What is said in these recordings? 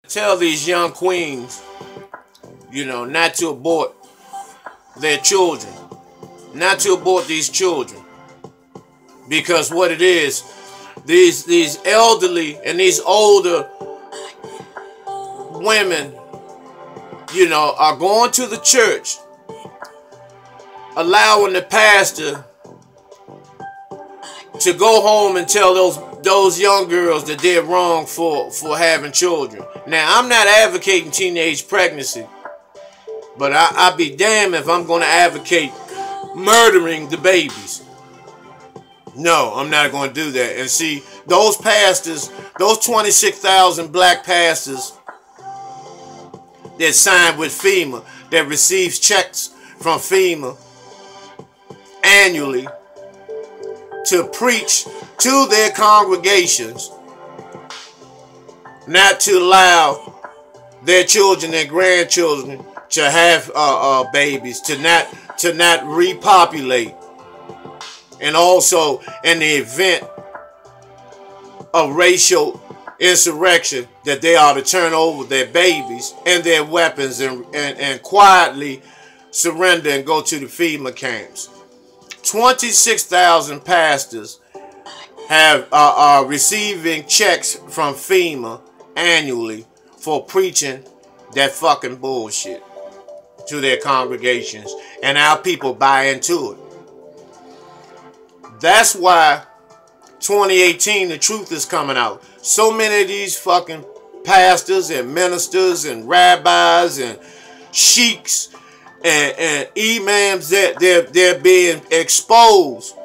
tell these young queens, you know, not to abort their children, not to abort these children, because what it is, these elderly and these older women, you know, are going to the church, allowing the pastor to go home and tell those young girls that they're wrong for having children. Now, I'm not advocating teenage pregnancy, but I'd be damned if I'm going to advocate murdering the babies. No, I'm not going to do that. And see, those pastors, those 26,000 black pastors that signed with FEMA, that receives checks from FEMA annually to preach to their congregations, not to allow their children and grandchildren to have babies, to not repopulate, and also in the event of racial insurrection, that they are to turn over their babies and their weapons and quietly surrender and go to the FEMA camps. 26,000 pastors are receiving checks from FEMA annually for preaching that fucking bullshit to their congregations, and our people buy into it. That's why 2018, the truth is coming out. So many of these fucking pastors and ministers and rabbis and sheiks and imams, that they're being exposed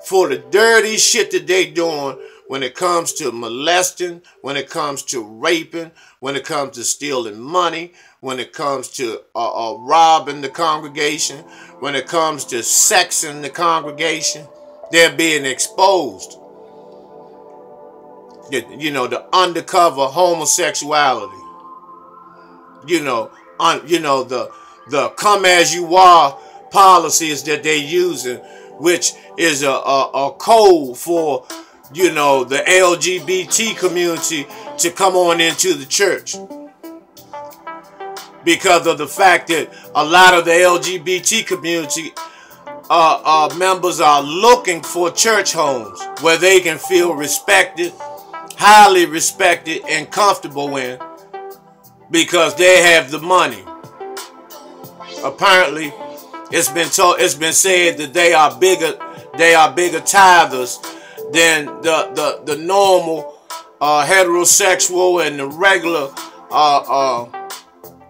for the dirty shit that they doing when it comes to molesting, when it comes to raping, when it comes to stealing money, when it comes to robbing the congregation, when it comes to sexing the congregation. They're being exposed. You know, the undercover homosexuality. You know, the come as you are policies that they're using, which is a code for, you know, the LGBT community to come on into the church. Because of the fact that a lot of the LGBT community members are looking for church homes where they can feel respected, highly respected, and comfortable in, because they have the money. Apparently, it's been said that they are bigger tithers than the normal heterosexual and the regular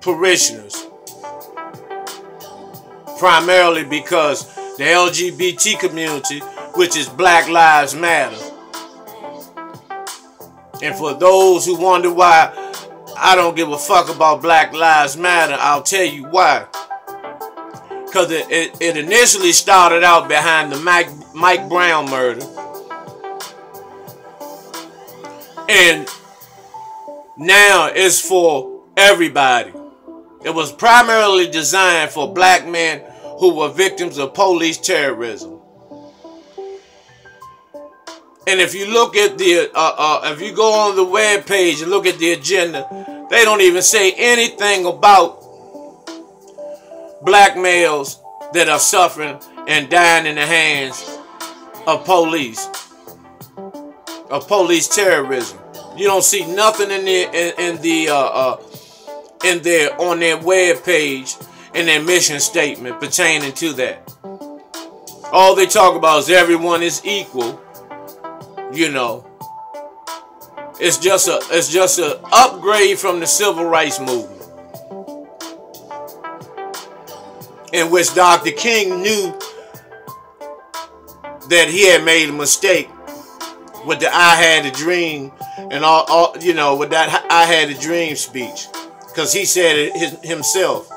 parishioners. Primarily because the LGBT community, which is Black Lives Matter. And for those who wonder why I don't give a fuck about Black Lives Matter, I'll tell you why. Because it initially started out behind the Mike Brown murder. And now it's for everybody. It was primarily designed for black men who were victims of police terrorism. And if you look at if you go on the web page and look at the agenda, they don't even say anything about black males that are suffering and dying in the hands of police terrorism. You don't see nothing in there on their web page in their mission statement pertaining to that. All they talk about is everyone is equal. You know, it's just a upgrade from the civil rights movement, in which Dr. King knew that he had made a mistake with the "I had a dream" and all you know, with that "I had a dream" speech, because he said it himself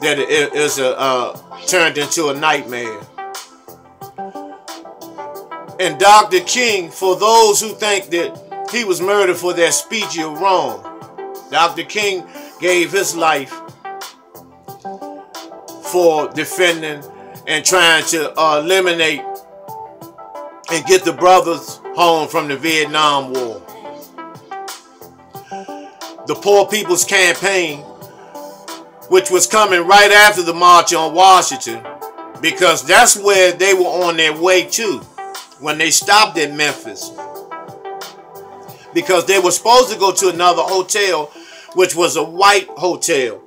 that it was turned into a nightmare. And Dr. King, for those who think that he was murdered for that speech, you're wrong. Dr. King gave his life for defending and trying to eliminate and get the brothers home from the Vietnam War. the Poor People's Campaign, which was coming right after the March on Washington, because that's where they were on their way to when they stopped at Memphis. Because they were supposed to go to another hotel, which was a white hotel.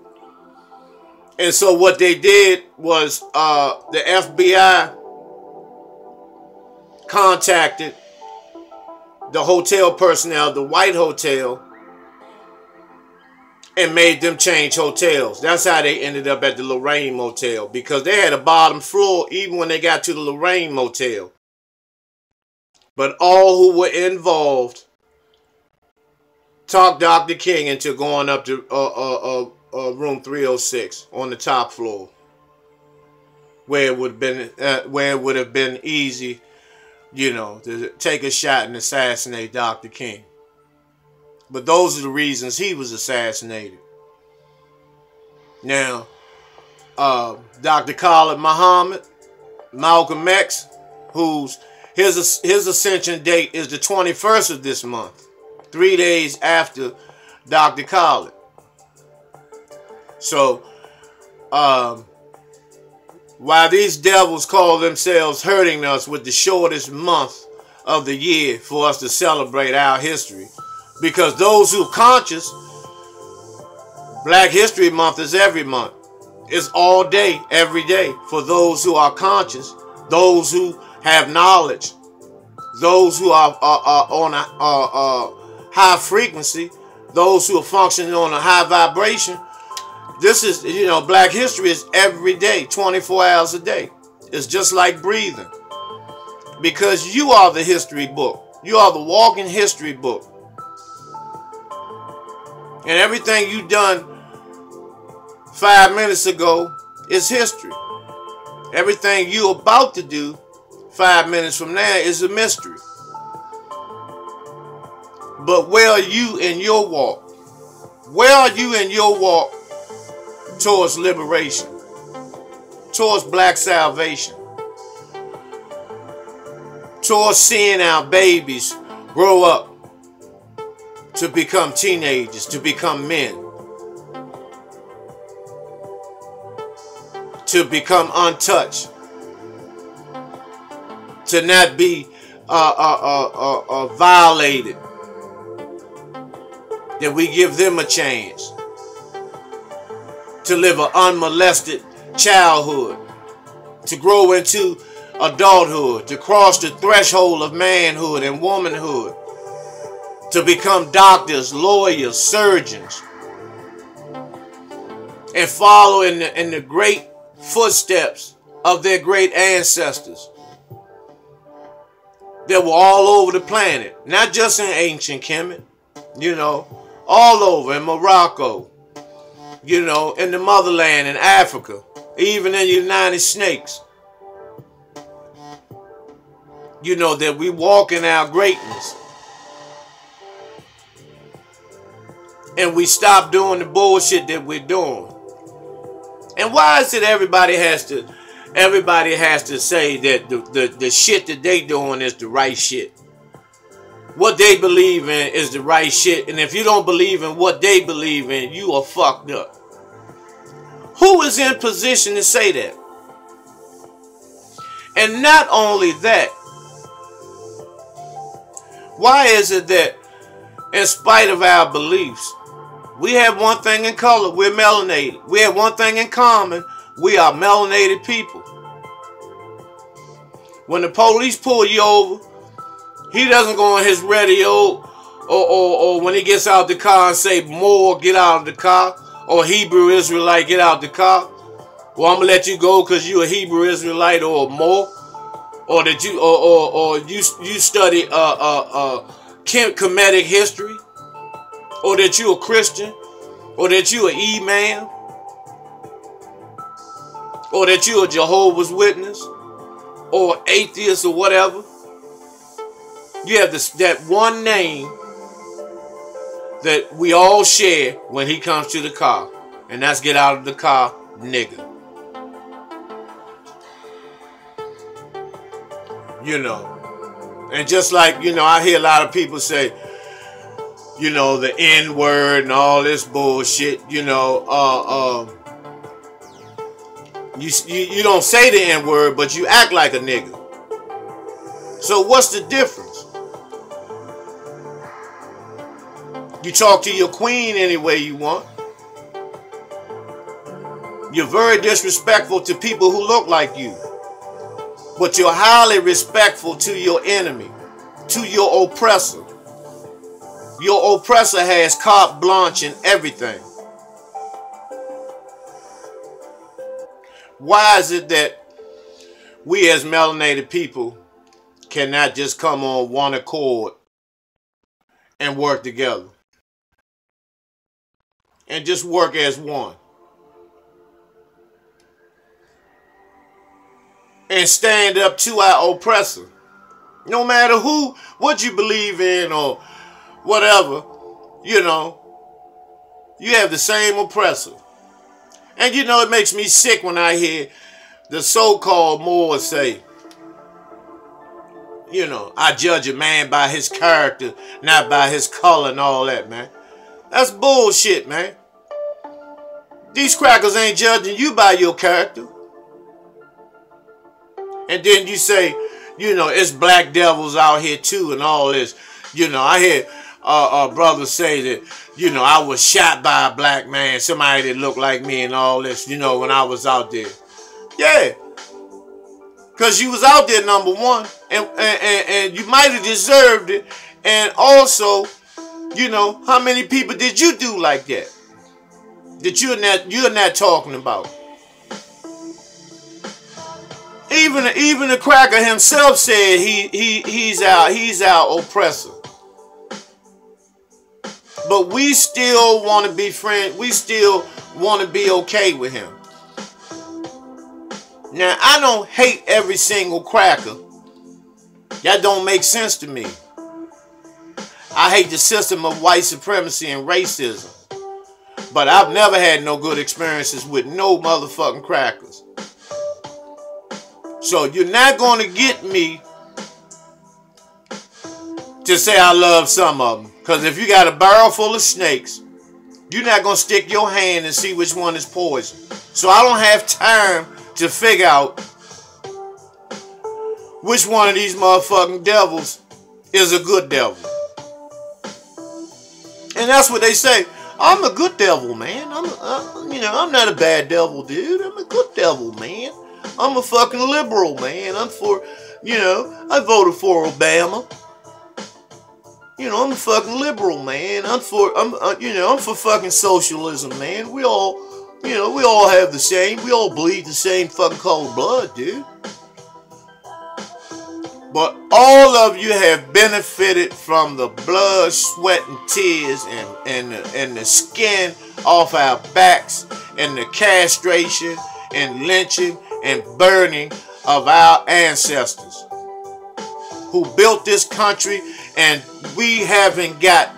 And so what they did was the FBI contacted the hotel personnel, the white hotel, and made them change hotels. That's how they ended up at the Lorraine Motel, because they had a bottom floor even when they got to the Lorraine Motel. But all who were involved talked Dr. King into going up to room 306 on the top floor, where it would have been easy, you know, to take a shot and assassinate Dr. King. But those are the reasons he was assassinated. Now, Dr. Khalid Muhammad, Malcolm X, his ascension date is the 21st of this month, 3 days after Dr. Khalid. So, while these devils call themselves hurting us with the shortest month of the year for us to celebrate our history, because those who are conscious, Black History Month is every month. It's all day, every day. For those who are conscious, those who have knowledge, those who are on a high frequency, those who are functioning on a high vibration. This is, you know, Black History is every day, 24 hours a day. It's just like breathing. Because you are the history book. You are the walking history book. And everything you done 5 minutes ago is history. Everything you about to do 5 minutes from now is a mystery. But where are you in your walk? Where are you in your walk towards liberation? Towards black salvation? Towards seeing our babies grow up to become teenagers, to become men, to become untouched, to not be violated, that we give them a chance to live an unmolested childhood, to grow into adulthood, to cross the threshold of manhood and womanhood, to become doctors, lawyers, surgeons, and follow in the great footsteps of their great ancestors that were all over the planet, not just in ancient Kemet, you know, all over in Morocco, you know, in the motherland in Africa, even in the United States. You know, that we walk in our greatness. And we stop doing the bullshit that we're doing. And why is it everybody has to say that the shit that they doing is the right shit? What they believe in is the right shit. And if you don't believe in what they believe in, you are fucked up. Who is in position to say that? And not only that, why is it that in spite of our beliefs, we have one thing in color, we're melanated. We have one thing in common, we are melanated people. When the police pull you over, he doesn't go on his radio or when he gets out the car and say, "More, get out of the car," or "Hebrew Israelite, get out the car." Well, I'm gonna let you go because you a Hebrew Israelite or more, or that you or you study Kemetic history, or that you a Christian, or that you an imam, or that you a Jehovah's Witness, or atheist, or whatever. You have that one name that we all share when he comes to the car, and that's "Get out of the car, nigga." You know, and just like, you know, I hear a lot of people say, You know, the N-word and all this bullshit. You know, you don't say the N-word, but you act like a nigga. So what's the difference? You talk to your queen any way you want. You're very disrespectful to people who look like you. But you're highly respectful to your enemy, to your oppressor. Your oppressor has carte blanche in everything. Why is it that we as melanated people cannot just come on one accord and work together? And just work as one. And stand up to our oppressor. No matter who, what you believe in or whatever, you know, you have the same oppressor. And you know, it makes me sick when I hear the so-called Moors say, you know, I judge a man by his character, not by his color and all that, man. That's bullshit, man. These crackers ain't judging you by your character. And then you say, you know, it's black devils out here too and all this. You know, I hear brothers say that, you know, I was shot by a black man, somebody that looked like me and all this, you know, when I was out there. Yeah. Because you was out there, number one, and you might have deserved it. And also, you know, how many people did you do like that? That you're not talking about? Even the cracker himself said he's our oppressor. But we still want to be friends. We still want to be okay with him. Now, I don't hate every single cracker. That don't make sense to me. I hate the system of white supremacy and racism. But I've never had no good experiences with no motherfucking crackers. So you're not going to get me to say I love some of them. Because if you got a barrel full of snakes, you're not going to stick your hand and see which one is poison. So I don't have time to figure out which one of these motherfucking devils is a good devil. And that's what they say. I'm a good devil, man. I'm not a bad devil, dude. I'm a good devil, man. I'm a fucking liberal, man. I'm for, I voted for Obama. I'm a fucking liberal, man. I'm for fucking socialism, man. We all have the same. We all bleed the same fucking colored blood, dude. But all of you have benefited from the blood, sweat, and tears and the skin off our backs and the castration and lynching and burning of our ancestors who built this country, and we haven't got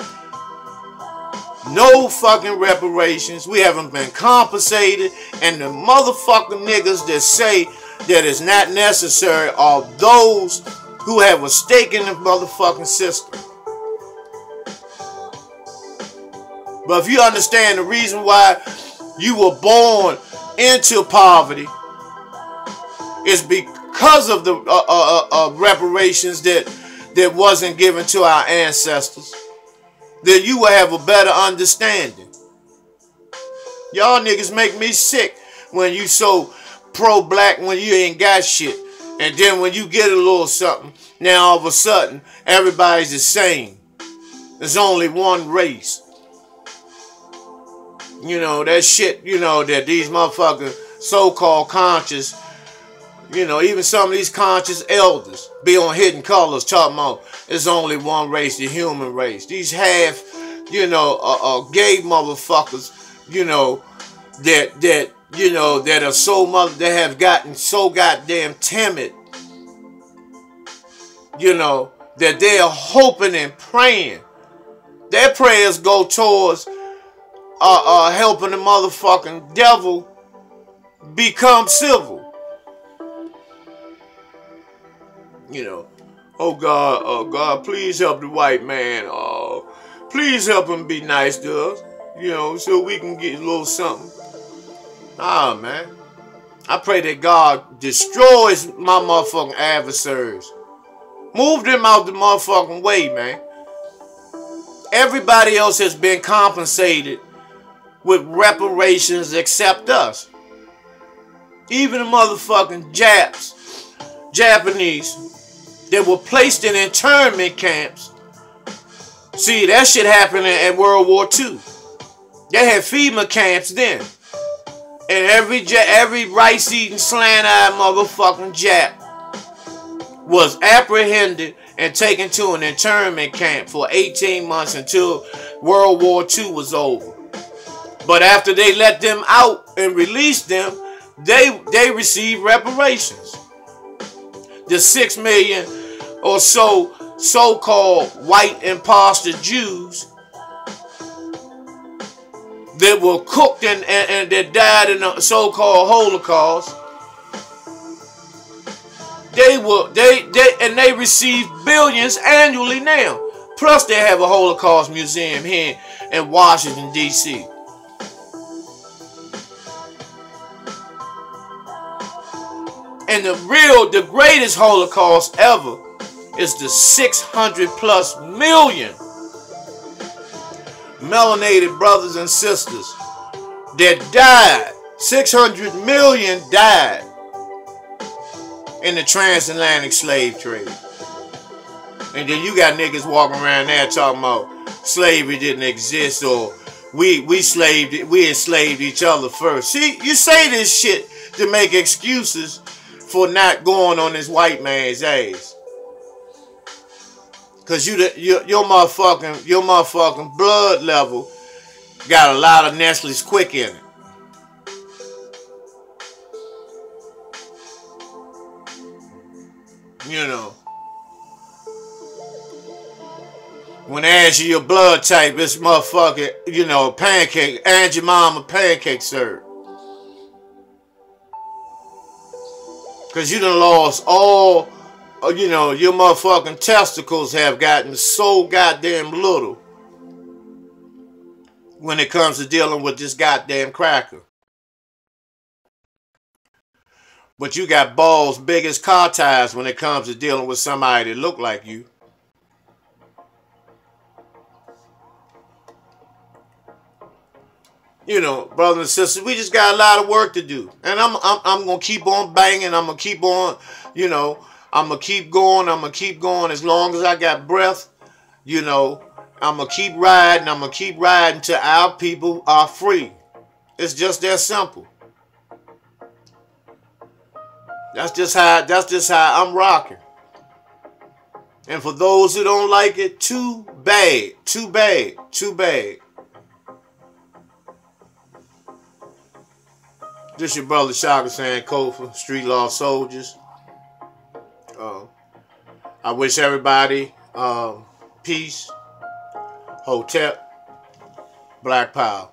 no fucking reparations. We haven't been compensated, and the motherfucking niggas that say that it's not necessary are those who have a stake in the motherfucking system. But if you understand the reason why you were born into poverty is because of the reparations that wasn't given to our ancestors, then you will have a better understanding. Y'all niggas make me sick when you so pro-black when you ain't got shit. And then when you get a little something, now all of a sudden, everybody's the same. There's only one race. That shit, that these motherfuckers so-called conscious, even some of these conscious elders be on Hidden Colors talking about there's only one race, the human race. These half, gay motherfuckers, that are that have gotten so goddamn timid, that they are hoping and praying. Their prayers go towards helping the motherfucking devil become civil. Oh God, please help the white man. Please help him be nice to us, you know, so we can get a little something. Ah, man. I pray that God destroys my motherfucking adversaries. Move them out the motherfucking way, man. Everybody else has been compensated with reparations except us. Even the motherfucking Japanese that were placed in internment camps. See, that shit happened in World War II. They had FEMA camps then. And every rice-eating, slant-eyed motherfucking Jap was apprehended and taken to an internment camp for 18 months until World War II was over. But after they let them out and released them, they received reparations. The 6 million or so-called white imposter Jews that were cooked and that died in the so-called Holocaust, they receive billions annually now. Plus they have a Holocaust museum here in Washington, D.C. And the greatest Holocaust ever is the 600+ million melanated brothers and sisters that died. 600 million died in the transatlantic slave trade. And then you got niggas walking around there talking about slavery didn't exist, or we enslaved each other first. See, you say this shit to make excuses for not going on this white man's ass. Cause your motherfucking blood level got a lot of Nestle's Quick in it. You know. When they ask you your blood type, it's motherfucking, you know, pancake, and your mama pancake syrup. Cause you done lost all, you know, your motherfucking testicles have gotten so goddamn little when it comes to dealing with this goddamn cracker. But you got balls big as car tires when it comes to dealing with somebody that look like you. You know, brothers and sisters, we just got a lot of work to do. And I'm gonna keep on banging, I'm gonna keep on, you know, I'm gonna keep going as long as I got breath, you know. I'm gonna keep riding till our people are free. It's just that simple. That's just how I'm rocking. And for those who don't like it, too bad. This your brother Shaka saying, Kofa, Street Law Soldiers. I wish everybody peace, Hotep, Black Power.